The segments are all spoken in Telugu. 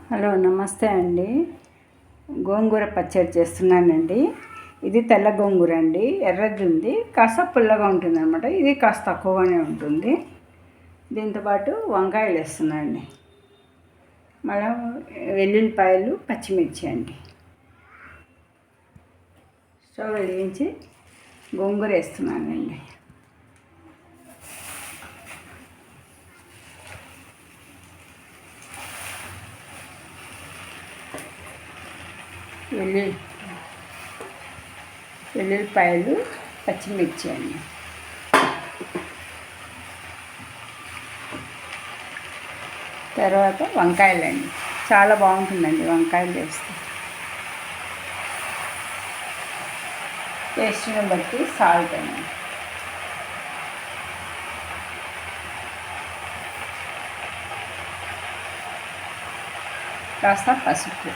హలో నమస్తే అండి. గోంగూర పచ్చడి చేస్తున్నానండి. ఇది తెల్ల గోంగూర అండి, ఎర్రది ఉంది, కాస్త పుల్లగా ఉంటుంది అనమాట. ఇది కాస్త తక్కువగానే ఉంటుంది. దీంతోపాటు వంకాయలు వేస్తున్నానండి, మళ్ళీ వెల్లుల్లిపాయలు, పచ్చిమిర్చి అండి. స్టవ్ వెలిగించి గోంగూర వేస్తున్నానండి. వెల్లుల్లిపాయలు, పచ్చిమిర్చి అండి. తర్వాత వంకాయలండి, చాలా బాగుంటుందండి వంకాయలు వేస్తే. టేస్ట్ని బట్టి సాల్ట్ అండి. కాస్త పసుపు,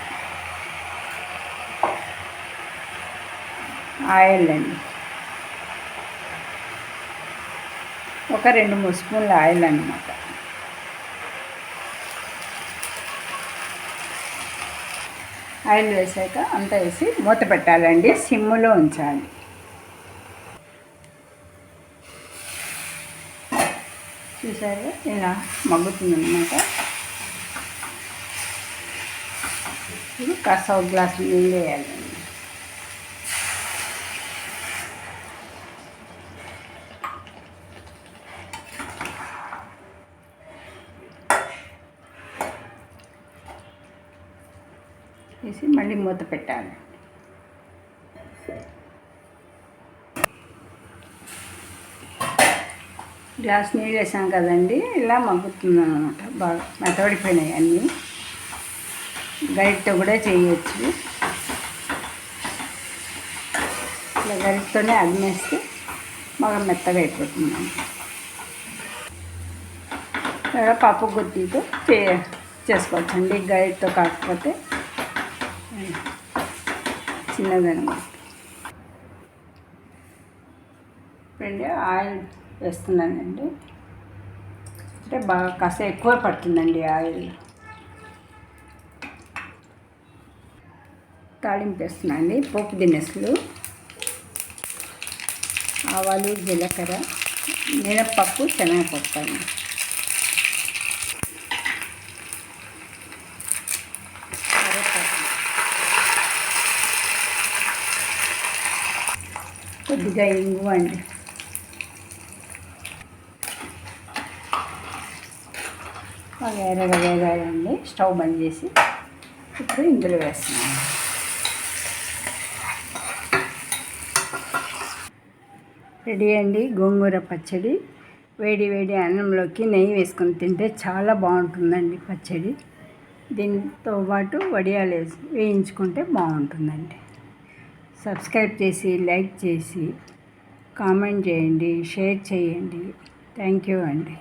ఆయిల్ అండి, ఒక 2-3 స్పూన్ల ఆయిల్ అన్నమాట. ఆయిల్ వేసాక అంతా వేసి మూత పెట్టాలండి, సిమ్లో ఉంచాలి. చూసారా ఇలా మగ్గుతుందన్నమాట. ఇది కాస్త ఒక గ్లాసు నీళ్ళు వేయాలండి. వేసి మళ్ళీ మూత పెట్టాలి. గ్లాస్ నీళ్ళు వేసాం కదండి, ఇలా మగ్గుతుంది అనమాట. బాగా మెత్తబడిపోయినాయి అన్నీ. గరిటతో కూడా చేయవచ్చు. ఇలా గరిటతోనే అదిమేస్తే బాగా మెత్తగా అయిపోతుంది. ఇలా పప్పు గుత్తితో చేసుకోవచ్చండి, గరిటతో కాకపోతే చిన్నదనమాట. ఇప్పుడు ఆయిల్ వేస్తున్నానండి. అంటే బాగా కాస్త ఎక్కువ పడుతుందండి ఆయిల్. తాళింపు వేస్తున్నానండి. పోపు దినుసులు, ఆవాలు, జీలకర్ర, మినప్పప్పు, శనగపప్పు అండి. కొద్దిగా ఇంగువ అండి. బాగా ఎర్రగా వేగాలండి. స్టవ్ బంద్ చేసి ఇప్పుడు ఇందులో వేస్తున్నాను. రెడీ అండి గోంగూర పచ్చడి. వేడి వేడి అన్నంలోకి నెయ్యి వేసుకొని తింటే చాలా బాగుంటుందండి పచ్చడి. దీంతో పాటు వడియాలు వేయించుకుంటే బాగుంటుందండి. సబ్స్క్రైబ్ చేసి, లైక్ చేసి, కామెంట్ చేయండి, షేర్ చేయండి. థ్యాంక్ యూ అండి.